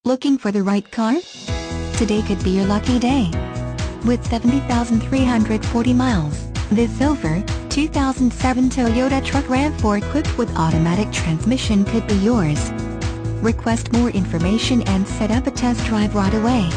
Looking for the right car? Today could be your lucky day. With 70,340 miles, this silver, 2007 Toyota Truck RAV4 equipped with automatic transmission could be yours. Request more information and set up a test drive right away.